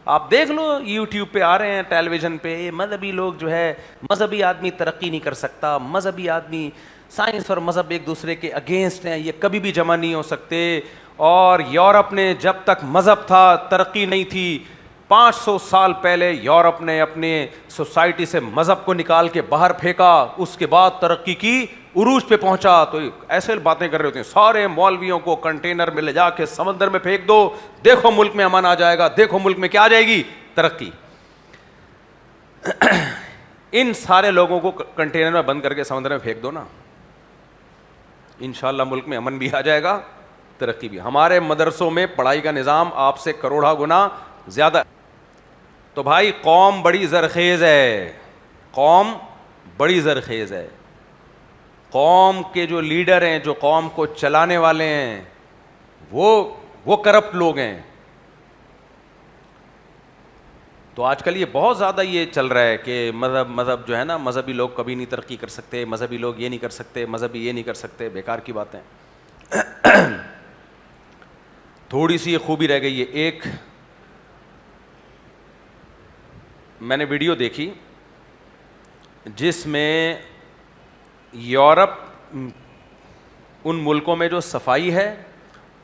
آپ دیکھ لو یوٹیوب پہ آ رہے ہیں, ٹیلی ویژن پہ, مذہبی لوگ جو ہے, مذہبی آدمی ترقی نہیں کر سکتا, مذہبی آدمی, سائنس اور مذہب ایک دوسرے کے اگینسٹ ہیں, یہ کبھی بھی جمع نہیں ہو سکتے. اور یورپ نے جب تک مذہب تھا ترقی نہیں تھی. 500 سال پہلے یورپ نے اپنے سوسائٹی سے مذہب کو نکال کے باہر پھینکا, اس کے بعد ترقی کی, عروج پہ پہنچا. تو ایسے باتیں کر رہے ہوتے ہیں, سارے مولویوں کو کنٹینر میں لے جا کے سمندر میں پھینک دو, دیکھو ملک میں امن آ جائے گا, دیکھو ملک میں کیا آ جائے گی, ترقی. ان سارے لوگوں کو کنٹینر میں بند کر کے سمندر میں پھینک دو نا, انشاءاللہ ملک میں امن بھی آ جائے گا, ترقی بھی. ہمارے مدرسوں میں پڑھائی کا نظام آپ سے کروڑا گنا زیادہ. تو بھائی قوم بڑی زرخیز ہے, قوم بڑی زرخیز ہے. قوم کے جو لیڈر ہیں, جو قوم کو چلانے والے ہیں, وہ کرپٹ لوگ ہیں. تو آج کل یہ بہت زیادہ یہ چل رہا ہے کہ مذہب جو ہے نا, مذہبی لوگ کبھی نہیں ترقی کر سکتے, مذہبی لوگ یہ نہیں کر سکتے, مذہبی یہ نہیں کر سکتے. بیکار کی باتیں. تھوڑی سی یہ خوبی رہ گئی ہے. ایک میں نے ویڈیو دیکھی جس میں یورپ ان ملکوں میں جو صفائی ہے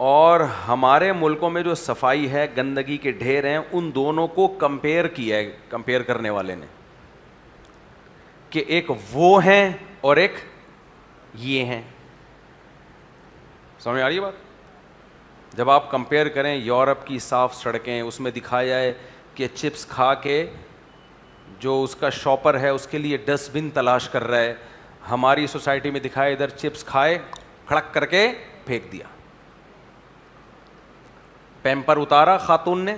اور ہمارے ملکوں میں جو صفائی ہے, گندگی کے ڈھیر ہیں, ان دونوں کو کمپیئر کیا ہے, کمپیئر کرنے والے نے, کہ ایک وہ ہیں اور ایک یہ ہیں. سمجھ آ رہی ہے بات؟ جب آپ کمپیئر کریں یورپ کی صاف سڑکیں, اس میں دکھایا ہے کہ چپس کھا کے جو اس کا شاپر ہے اس کے لیے ڈسٹ بن تلاش کر رہا ہے. ہماری سوسائٹی میں دکھائے ادھر چپس کھائے, کھڑک کر کے پھینک دیا. پیمپر اتارا خاتون نے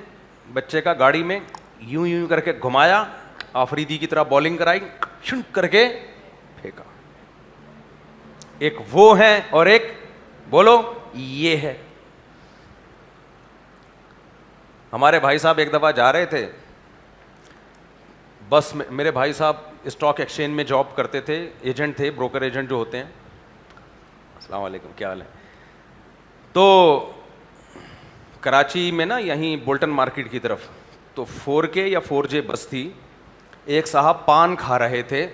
بچے کا گاڑی میں, یوں یوں کر کے گھمایا, آفریدی کی طرح بولنگ کرائی, شنک کر کے پھینکا. ایک وہ ہے اور ایک بولو یہ ہے. ہمارے بھائی صاحب ایک دفعہ جا رہے تھے بس میں, میرے بھائی صاحب اسٹاک ایکسچینج میں جاب کرتے تھے, ایجنٹ تھے, بروکر ایجنٹ جو ہوتے ہیں. السلام علیکم, کیا حال ہے؟ تو کراچی میں نا, یہیں بولٹن مارکیٹ کی طرف, تو 4K یا 4J بس تھی. ایک صاحب پان کھا رہے تھے,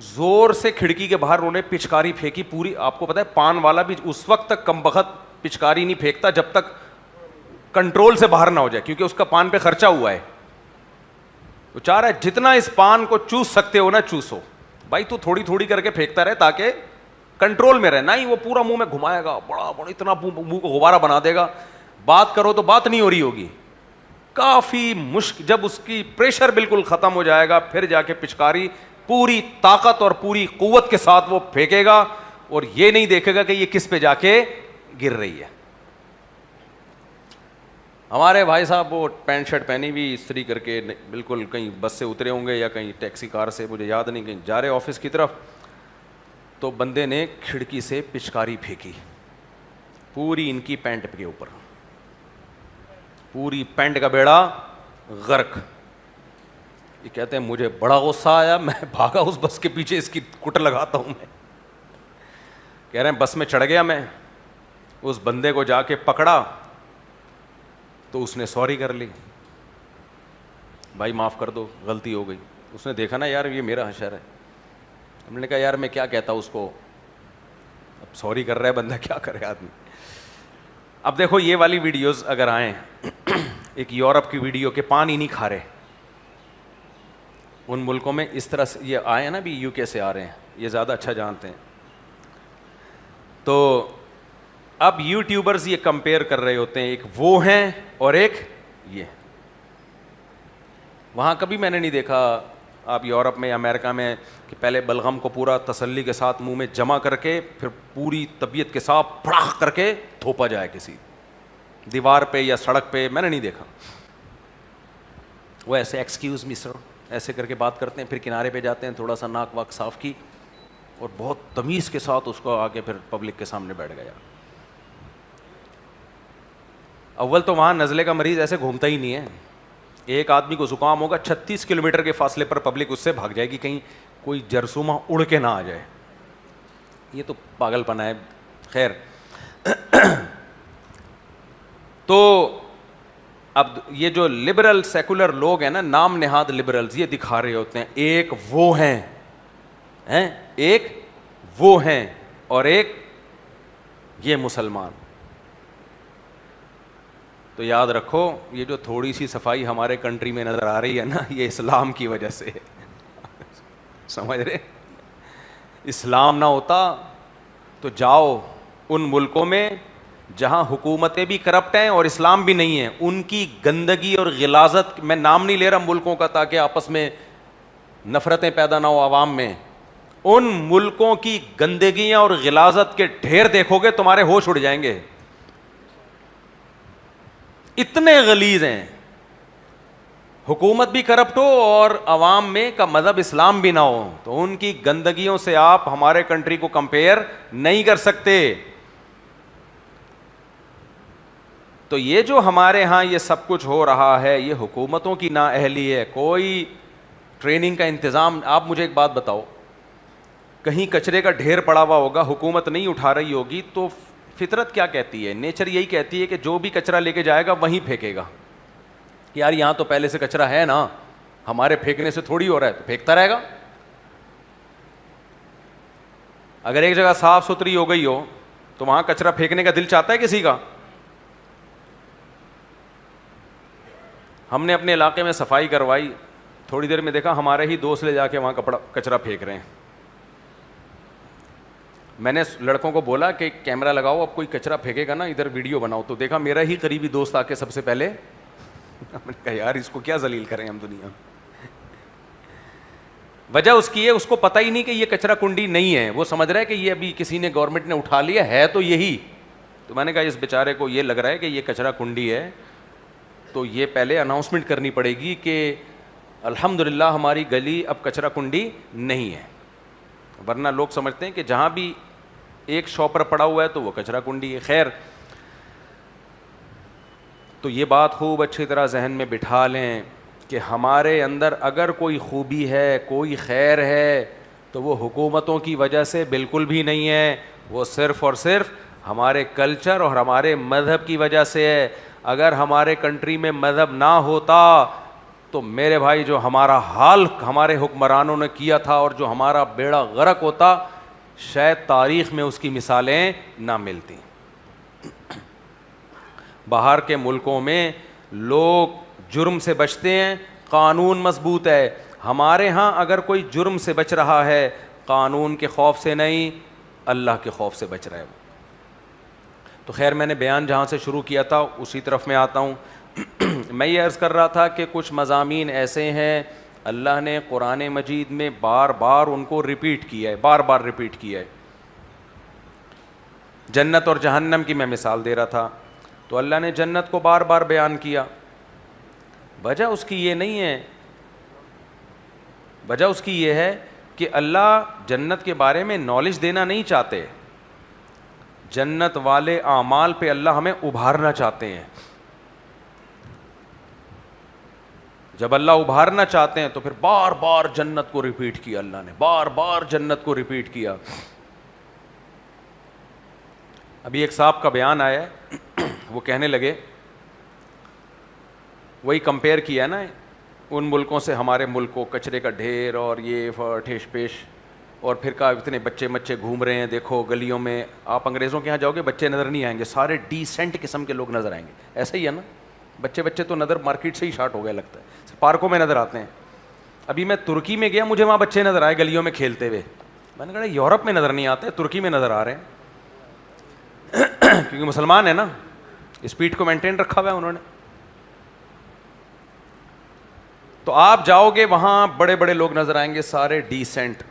زور سے کھڑکی کے باہر انہوں نے پچکاری پھینکی پوری. آپ کو پتا ہے پان والا بھی اس وقت تک کم بخت پچکاری نہیں پھینکتا جب تک کنٹرول سے باہر نہ ہو جائے, کیونکہ اس کا پان پہ خرچہ ہوا ہے. وہ چاہ رہا ہے جتنا اس پان کو چوس سکتے ہو نا چوسو. بھائی تو تھوڑی تھوڑی کر کے پھینکتا رہے تاکہ کنٹرول میں رہے. نہیں وہ پورا منہ میں گھمائے گا, بڑا بڑا اتنا منہ کو غبارہ بنا دے گا. بات کرو تو بات نہیں ہو رہی ہوگی. کافی مشکل, جب اس کی پریشر بالکل ختم ہو جائے گا پھر جا کے پچکاری پوری طاقت اور پوری قوت کے ساتھ وہ پھینکے گا, اور یہ نہیں دیکھے گا کہ یہ کس پہ جا کے گر رہی ہے. ہمارے بھائی صاحب وہ پینٹ شرٹ پہنی ہوئی استری کر کے بالکل کہیں بس سے اترے ہوں گے یا کہیں ٹیکسی کار سے, مجھے یاد نہیں, کہیں جا رہے آفس کی طرف. تو بندے نے کھڑکی سے پچکاری پھینکی پوری ان کی پینٹ کے اوپر, پوری پینٹ کا بیڑا غرق. یہ کہتے ہیں مجھے بڑا غصہ آیا, میں بھاگا اس بس کے پیچھے, اس کی کٹ لگاتا ہوں میں. کہہ رہے ہیں بس میں چڑھ گیا میں, اس بندے کو جا کے پکڑا تو اس نے سوری کر لی, بھائی معاف کر دو غلطی ہو گئی. اس نے دیکھا نا یار یہ میرا حشر ہے. ہم نے کہا یار میں کیا کہتا اس کو, اب سوری کر رہا ہے بندہ, کیا کرے آدمی. اب دیکھو یہ والی ویڈیوز اگر آئیں, ایک یورپ کی ویڈیو کے پان ہی نہیں کھا رہے, ان ملکوں میں اس طرح سے یہ آئے ہیں نا, بھی UK سے آ رہے ہیں, یہ زیادہ اچھا جانتے ہیں. تو اب یوٹیوبرز یہ کمپیئر کر رہے ہوتے ہیں, ایک وہ ہیں اور ایک یہ. وہاں کبھی میں نے نہیں دیکھا آپ یورپ میں یا امریکہ میں کہ پہلے بلغم کو پورا تسلی کے ساتھ منہ میں جمع کر کے پھر پوری طبیعت کے ساتھ پھڑاک کر کے تھوپا جائے کسی دیوار پہ یا سڑک پہ, میں نے نہیں دیکھا. وہ ایسے ایکسکیوز می سر ایسے کر کے بات کرتے ہیں, پھر کنارے پہ جاتے ہیں, تھوڑا سا ناک واک صاف کی اور بہت تمیز کے ساتھ اس کو آگے پھر پبلک کے سامنے بیٹھ گیا. اول تو وہاں نزلے کا مریض ایسے گھومتا ہی نہیں ہے. ایک آدمی کو زکام ہوگا 36 کلومیٹر کے فاصلے پر پبلک اس سے بھاگ جائے گی, کہیں کوئی جرثومہ اڑ کے نہ آ جائے. یہ تو پاگل پنا ہے. خیر تو اب یہ جو لبرل سیکولر لوگ ہیں نا, نام نہاد لبرلز, یہ دکھا رہے ہوتے ہیں ایک وہ ہیں, ایک وہ ہیں اور ایک یہ مسلمان. تو یاد رکھو یہ جو تھوڑی سی صفائی ہمارے کنٹری میں نظر آ رہی ہے نا, یہ اسلام کی وجہ سے ہے. سمجھ رہے, اسلام نہ ہوتا تو جاؤ ان ملکوں میں جہاں حکومتیں بھی کرپٹ ہیں اور اسلام بھی نہیں ہے, ان کی گندگی اور غلاظت, میں نام نہیں لے رہا ملکوں کا تاکہ آپس میں نفرتیں پیدا نہ ہو عوام میں, ان ملکوں کی گندگیاں اور غلاظت کے ڈھیر دیکھو گے تمہارے ہوش اڑ جائیں گے. اتنے غلیظ ہیں, حکومت بھی کرپٹ ہو اور عوام میں کا مذہب اسلام بھی نہ ہو, تو ان کی گندگیوں سے آپ ہمارے کنٹری کو کمپیئر نہیں کر سکتے. تو یہ جو ہمارے ہاں یہ سب کچھ ہو رہا ہے, یہ حکومتوں کی نااہلی ہے, کوئی ٹریننگ کا انتظام. آپ مجھے ایک بات بتاؤ, کہیں کچرے کا ڈھیر پڑا ہوا ہوگا, حکومت نہیں اٹھا رہی ہوگی, تو فطرت کیا کہتی ہے, نیچر یہی کہتی ہے کہ جو بھی کچرا لے کے جائے گا وہیں پھینکے گا. یار یہاں تو پہلے سے کچرا ہے نا, ہمارے پھینکنے سے تھوڑی ہو رہا ہے, تو پھینکتا رہے گا. اگر ایک جگہ صاف ستھری ہو گئی ہو تو وہاں کچرا پھینکنے کا دل چاہتا ہے کسی کا؟ ہم نے اپنے علاقے میں صفائی کروائی, تھوڑی دیر میں دیکھا ہمارے ہی دوست لے جا کے وہاں کچرا پھینک رہے ہیں. میں نے لڑکوں کو بولا کہ کیمرہ لگاؤ, اب کوئی کچرا پھینکے گا نا ادھر ویڈیو بناؤ, تو دیکھا میرا ہی قریبی دوست آ کے سب سے پہلے, میں نے کہا یار اس کو کیا ذلیل کریں ہم دنیا. وجہ اس کی ہے, اس کو پتہ ہی نہیں کہ یہ کچرا کنڈی نہیں ہے, وہ سمجھ رہا ہے کہ یہ ابھی کسی نے گورنمنٹ نے اٹھا لیا ہے تو یہی. تو میں نے کہا اس بیچارے کو یہ لگ رہا ہے کہ یہ کچرا کنڈی ہے, تو یہ پہلے اناؤنسمنٹ کرنی پڑے گی کہ الحمدللہ ہماری گلی اب کچرا کنڈی نہیں ہے. ورنہ لوگ سمجھتے ہیں کہ جہاں بھی ایک شاپر پڑا ہوا ہے تو وہ کچرا کنڈی ہے. خیر, تو یہ بات خوب اچھی طرح ذہن میں بٹھا لیں کہ ہمارے اندر اگر کوئی خوبی ہے, کوئی خیر ہے, تو وہ حکومتوں کی وجہ سے بالکل بھی نہیں ہے, وہ صرف اور صرف ہمارے کلچر اور ہمارے مذہب کی وجہ سے ہے. اگر ہمارے کنٹری میں مذہب نہ ہوتا تو میرے بھائی جو ہمارا حال ہمارے حکمرانوں نے کیا تھا اور جو ہمارا بیڑا غرق ہوتا, شاید تاریخ میں اس کی مثالیں نہ ملتی. باہر کے ملکوں میں لوگ جرم سے بچتے ہیں, قانون مضبوط ہے. ہمارے ہاں اگر کوئی جرم سے بچ رہا ہے, قانون کے خوف سے نہیں, اللہ کے خوف سے بچ رہا ہے. تو خیر, میں نے بیان جہاں سے شروع کیا تھا اسی طرف میں آتا ہوں. میں یہ عرض کر رہا تھا کہ کچھ مضامین ایسے ہیں اللہ نے قرآن مجید میں بار بار ان کو ریپیٹ کیا ہے, بار بار ریپیٹ کیا ہے. جنت اور جہنم کی میں مثال دے رہا تھا, تو اللہ نے جنت کو بار بار بیان کیا. وجہ اس کی یہ نہیں ہے, وجہ اس کی یہ ہے کہ اللہ جنت کے بارے میں نالج دینا نہیں چاہتے, جنت والے اعمال پہ اللہ ہمیں ابھارنا چاہتے ہیں. جب اللہ ابھارنا چاہتے ہیں تو پھر بار بار جنت کو ریپیٹ کیا, اللہ نے بار بار جنت کو ریپیٹ کیا. ابھی ایک صاحب کا بیان آیا ہے, وہ کہنے لگے, وہی کمپیئر کیا نا ان ملکوں سے ہمارے ملک کو, کچرے کا ڈھیر اور یہ ٹھیش پیش, اور پھر کہا اتنے بچے بچے گھوم رہے ہیں, دیکھو گلیوں میں. آپ انگریزوں کے یہاں جاؤ گے بچے نظر نہیں آئیں گے, سارے ڈیسنٹ قسم کے لوگ نظر آئیں گے. ایسا ہی ہے نا, بچے تو نظر مارکیٹ سے ہی شارٹ ہو گیا لگتا ہے, پارکوں میں نظر آتے ہیں. ابھی میں ترکی میں گیا, مجھے وہاں بچے نظر آئے گلیوں میں کھیلتے ہوئے. میں نے کہا یورپ میں نظر نہیں آتے, ترکی میں نظر آ رہے ہیں, کیونکہ مسلمان ہیں نا, اسپیڈ کو مینٹین رکھا ہوا ہے انہوں نے. تو آپ جاؤ گے وہاں بڑے بڑے لوگ نظر آئیں گے, سارے ڈیسنٹ.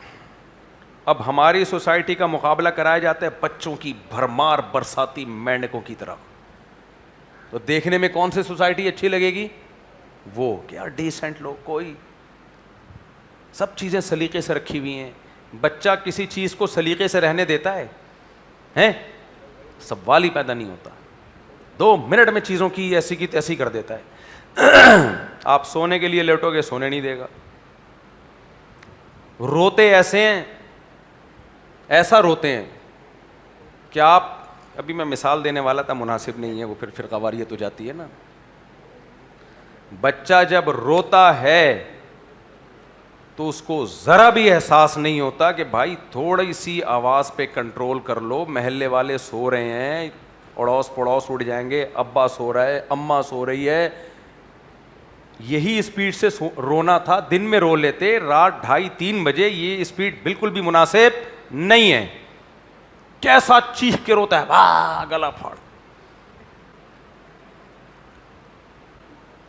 اب ہماری سوسائٹی کا مقابلہ کرایا جاتا ہے بچوں کی بھرمار برساتی مینڈکوں کی طرح, تو دیکھنے میں کون سی سوسائٹی اچھی لگے گی؟ وہ کیا ڈیسنٹ لوگ, کوئی سب چیزیں سلیقے سے رکھی ہوئی ہیں. بچہ کسی چیز کو سلیقے سے رہنے دیتا ہے ہیں؟ سوال ہی پیدا نہیں ہوتا, 2 منٹ میں چیزوں کی ایسی کی تیسی کر دیتا ہے. آپ سونے کے لیے لیٹو گے, سونے نہیں دے گا. روتے ایسے ہیں, ایسا روتے ہیں کہ آپ, ابھی میں مثال دینے والا تھا, مناسب نہیں ہے وہ, پھر فرقہ واریت ہو جاتی ہے نا. بچہ جب روتا ہے تو اس کو ذرا بھی احساس نہیں ہوتا کہ بھائی تھوڑی سی آواز پہ کنٹرول کر لو, محلے والے سو رہے ہیں, اڑوس پڑوس اٹھ جائیں گے, ابا سو رہا ہے, اماں سو رہی ہے. یہی اسپیڈ سے رونا تھا, دن میں رو لیتے, رات 2:30-3 بجے یہ اسپیڈ بالکل بھی مناسب نہیں ہے. کیسا چیخ کے روتا ہے, گلا پھاڑ,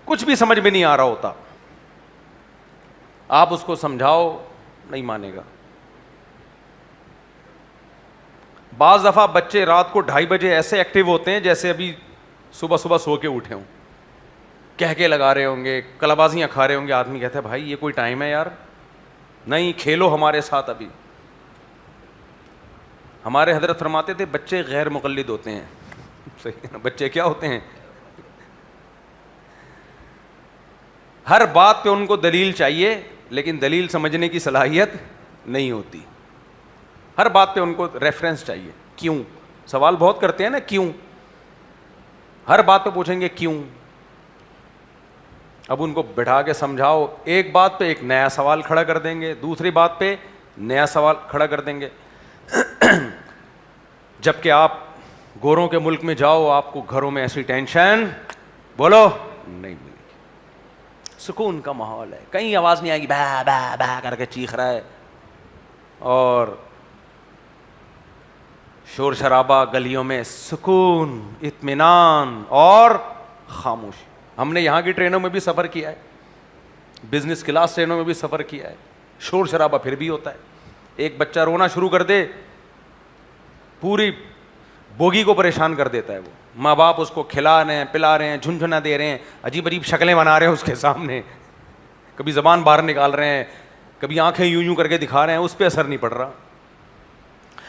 کچھ بھی سمجھ میں نہیں آ رہا ہوتا. آپ اس کو سمجھاؤ نہیں مانے گا. بعض دفعہ بچے رات کو 2:30 بجے ایسے ایکٹیو ہوتے ہیں جیسے ابھی صبح صبح سو کے اٹھے ہوں, کہہ کے لگا رہے ہوں گے, کلابازیاں کھا رہے ہوں گے. آدمی کہتا ہے بھائی یہ کوئی ٹائم ہے یار, نہیں کھیلو ہمارے ساتھ. ابھی ہمارے حضرت فرماتے تھے بچے غیر مقلد ہوتے ہیں. صحیح نا, بچے کیا ہوتے ہیں, ہر بات پہ ان کو دلیل چاہیے لیکن دلیل سمجھنے کی صلاحیت نہیں ہوتی. ہر بات پہ ان کو ریفرنس چاہیے. کیوں, سوال بہت کرتے ہیں نا, کیوں, ہر بات پہ پوچھیں گے کیوں. اب ان کو بٹھا کے سمجھاؤ, ایک بات پہ ایک نیا سوال کھڑا کر دیں گے, دوسری بات پہ نیا سوال کھڑا کر دیں گے. جبکہ آپ گوروں کے ملک میں جاؤ, آپ کو گھروں میں ایسی ٹینشن بولو نہیں ملے گی, سکون کا ماحول ہے, کہیں آواز نہیں آئے گی, با با با کر کے چیخ رہا ہے, اور شور شرابہ گلیوں میں سکون, اطمینان اور خاموشی. ہم نے یہاں کی ٹرینوں میں بھی سفر کیا ہے, بزنس کلاس ٹرینوں میں بھی سفر کیا ہے, شور شرابہ پھر بھی ہوتا ہے. ایک بچہ رونا شروع کر دے, پوری بوگی کو پریشان کر دیتا ہے. وہ ماں باپ اس کو کھلا رہے ہیں, پلا رہے ہیں, جھنجھنا دے رہے ہیں, عجیب عجیب شکلیں بنا رہے ہیں اس کے سامنے, کبھی زبان باہر نکال رہے ہیں, کبھی آنکھیں یوں یوں کر کے دکھا رہے ہیں, اس پہ اثر نہیں پڑ رہا.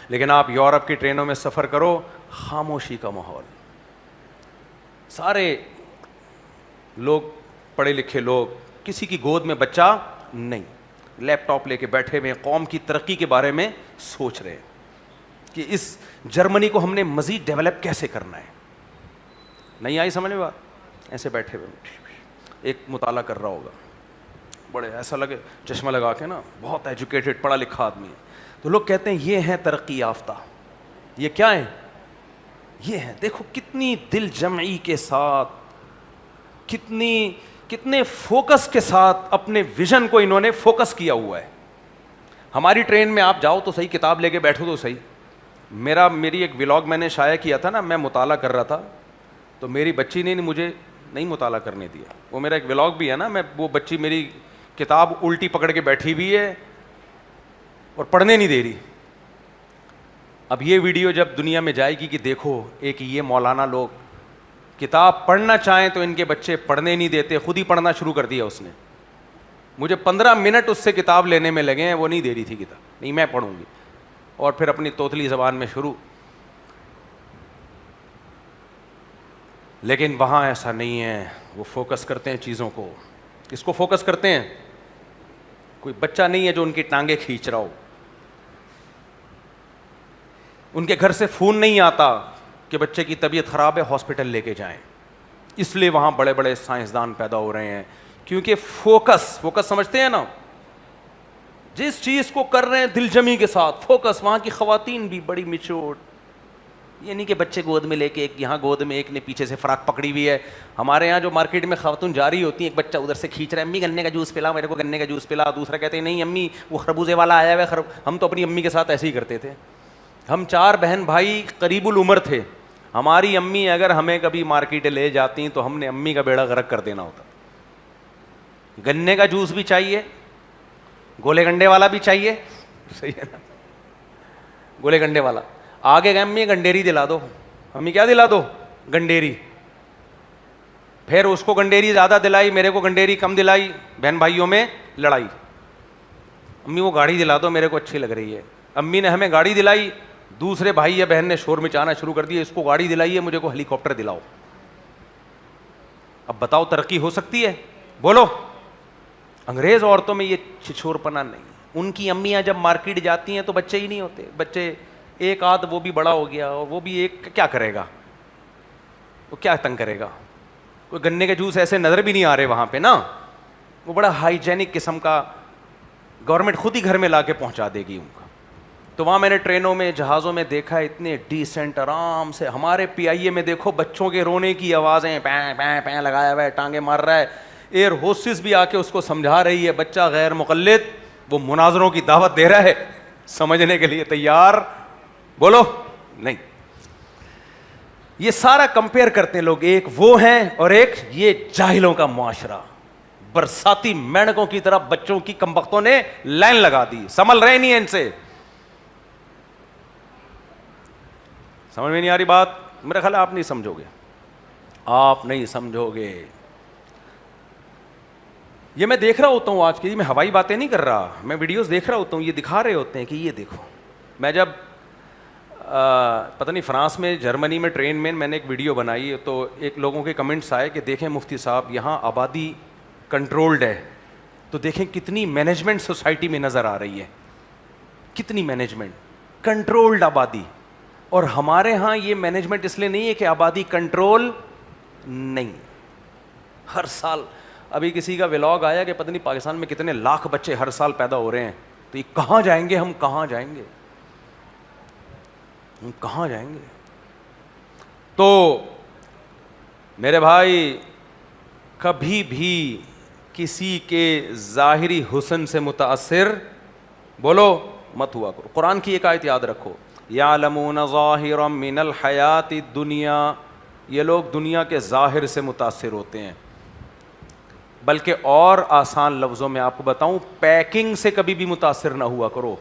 لیکن آپ یورپ کی ٹرینوں میں سفر کرو, خاموشی کا ماحول, سارے لوگ پڑھے لکھے لوگ, کسی کی گود میں بچہ نہیں, لیپ ٹاپ لے کے بیٹھے ہوئے, قوم کی ترقی کے بارے میں سوچ رہے ہیں کہ اس جرمنی کو ہم نے مزید ڈیولپ کیسے کرنا ہے. نہیں آئی سمجھ میں بات, ایسے بیٹھے ہوئے ایک مطالعہ کر رہا ہوگا, بڑے ایسا لگے چشمہ لگا کے نا, بہت ایجوکیٹڈ پڑھا لکھا آدمی ہے, تو لوگ کہتے ہیں یہ ہیں ترقی یافتہ. یہ کیا ہیں, یہ ہیں, دیکھو کتنی دل جمعی کے ساتھ, کتنے فوکس کے ساتھ اپنے ویژن کو انہوں نے فوکس کیا ہوا ہے. ہماری ٹرین میں آپ جاؤ تو صحیح, کتاب لے کے بیٹھو تو صحیح. میری ایک ولاگ میں نے شائع کیا تھا نا, میں مطالعہ کر رہا تھا, تو میری بچی نے مجھے نہیں مطالعہ کرنے دیا. وہ میرا ایک ولاگ بھی ہے نا, وہ بچی میری کتاب الٹی پکڑ کے بیٹھی ہوئی ہے اور پڑھنے نہیں دے رہی. اب یہ ویڈیو جب دنیا میں جائے گی کہ دیکھو ایک یہ مولانا لوگ کتاب پڑھنا چاہیں تو ان کے بچے پڑھنے نہیں دیتے, خود ہی پڑھنا شروع کر دیا اس نے. مجھے 15 منٹ اس سے کتاب لینے میں لگے ہیں, وہ نہیں دے رہی تھی کتاب, نہیں میں پڑھوں گی, اور پھر اپنی توتلی زبان میں شروع. لیکن وہاں ایسا نہیں ہے, وہ فوکس کرتے ہیں چیزوں کو. اس کو فوکس کرتے ہیں, کوئی بچہ نہیں ہے جو ان کی ٹانگیں کھینچ رہا ہو, ان کے گھر سے فون نہیں آتا کہ بچے کی طبیعت خراب ہے ہاسپٹل لے کے جائیں. اس لیے وہاں بڑے بڑے سائنسدان پیدا ہو رہے ہیں, کیونکہ فوکس سمجھتے ہیں نا, جس چیز کو کر رہے ہیں دل جمی کے ساتھ فوکس. وہاں کی خواتین بھی بڑی میچورڈ, یہ نہیں کہ بچے گود میں لے کے, ایک یہاں گود میں, ایک نے پیچھے سے فراق پکڑی ہوئی ہے. ہمارے یہاں جو مارکیٹ میں خواتین جا رہی ہوتی ہیں, ایک بچہ ادھر سے کھینچ رہا ہے, امی گنے کا جوس پلا, میرے کو گنے کا جوس پلا. دوسرا کہتے ہیں نہیں امی وہ خربوزے والا آیا ہوا ہے. ہم تو اپنی امی کے ساتھ ایسے ہی کرتے تھے. ہم 4 بہن بھائی قریب العمر تھے. ہماری امی اگر ہمیں کبھی مارکیٹ لے جاتی تو ہم نے امی کا بیڑا غرق کر دینا ہوتا. گنے کا جوس بھی چاہیے, گولے گنڈے والا بھی چاہیے, صحیح ہے نا, گولے گنڈے والا. آگے گئے امی گنڈیری دلا دو, امی کیا دلا دو, گنڈیری. پھر اس کو گنڈیری زیادہ دلائی, میرے کو گنڈیری کم دلائی, بہن بھائیوں میں لڑائی. امی وہ گاڑی دلا دو, میرے کو اچھی لگ رہی ہے. امی نے ہمیں گاڑی دلائی, دوسرے بھائی یا بہن نے شور مچانا شروع کر دیا, اس کو گاڑی دلائی ہے, مجھے کو ہیلی کاپٹر دلاؤ. اب بتاؤ ترقی ہو سکتی ہے, بولو. انگریز عورتوں میں یہ چھچور پنا نہیں. ان کی امیاں جب مارکیٹ جاتی ہیں تو بچے ہی نہیں ہوتے, بچے ایک آدھ, وہ بھی بڑا ہو گیا, اور وہ بھی ایک کیا کرے گا, وہ کیا تنگ کرے گا. کوئی گنے کے جوس ایسے نظر بھی نہیں آ رہے وہاں پہ نا, وہ بڑا ہائیجینک قسم کا, گورنمنٹ خود ہی گھر میں لا کے پہنچا دے گی ان کا. تو وہاں میں نے ٹرینوں میں, جہازوں میں دیکھا اتنے ڈیسنٹ آرام سے. ہمارے پی آئی اے میں دیکھو بچوں کے رونے کی آوازیں, پیں پیں پیں لگایا ہوا ہے, ٹانگیں مار رہا ہے, ایئر ہوسٹس بھی آ کے اس کو سمجھا رہی ہے, بچہ غیر مقلد, وہ مناظروں کی دعوت دے رہا ہے, سمجھنے کے لیے تیار, بولو نہیں. یہ سارا کمپیئر کرتے ہیں لوگ, ایک وہ ہیں اور ایک یہ جاہلوں کا معاشرہ. برساتی مینڈکوں کی طرح بچوں کی کمبختوں نے لائن لگا دی, سنبھل رہے نہیں ہیں ان سے. سمجھ میں نہیں آ رہی بات؟ میرا خیال ہے آپ نہیں سمجھو گے, آپ نہیں سمجھو گے. یہ میں دیکھ رہا ہوتا ہوں آج کی, میں ہوائی باتیں نہیں کر رہا, میں ویڈیوز دیکھ رہا ہوتا ہوں, یہ دکھا رہے ہوتے ہیں کہ یہ دیکھو. میں جب پتہ نہیں فرانس میں, جرمنی میں ٹرین میں نے ایک ویڈیو بنائی, تو ایک لوگوں کے کمنٹس آئے کہ دیکھیں مفتی صاحب یہاں آبادی کنٹرولڈ ہے, تو دیکھیں کتنی مینجمنٹ سوسائٹی میں نظر آ رہی ہے, کتنی مینجمنٹ, کنٹرولڈ آبادی. اور ہمارے ہاں یہ مینجمنٹ اس لیے نہیں ہے کہ آبادی کنٹرول نہیں. ہر سال ابھی کسی کا ولاگ آیا کہ پتہ نہیں پاکستان میں کتنے لاکھ بچے ہر سال پیدا ہو رہے ہیں, تو یہ کہاں جائیں گے, ہم کہاں جائیں گے, ہم کہاں جائیں گے. تو میرے بھائی کبھی بھی کسی کے ظاہری حسن سے متاثر, بولو, مت ہوا کرو. قرآن کی ایک آیت یاد رکھو, یعلمون ظاہرا من الحیات الدنیا, یہ لوگ دنیا کے ظاہر سے متاثر ہوتے ہیں. بلکہ اور آسان لفظوں میں آپ کو بتاؤں, پیکنگ سے کبھی بھی متاثر نہ ہوا کرو.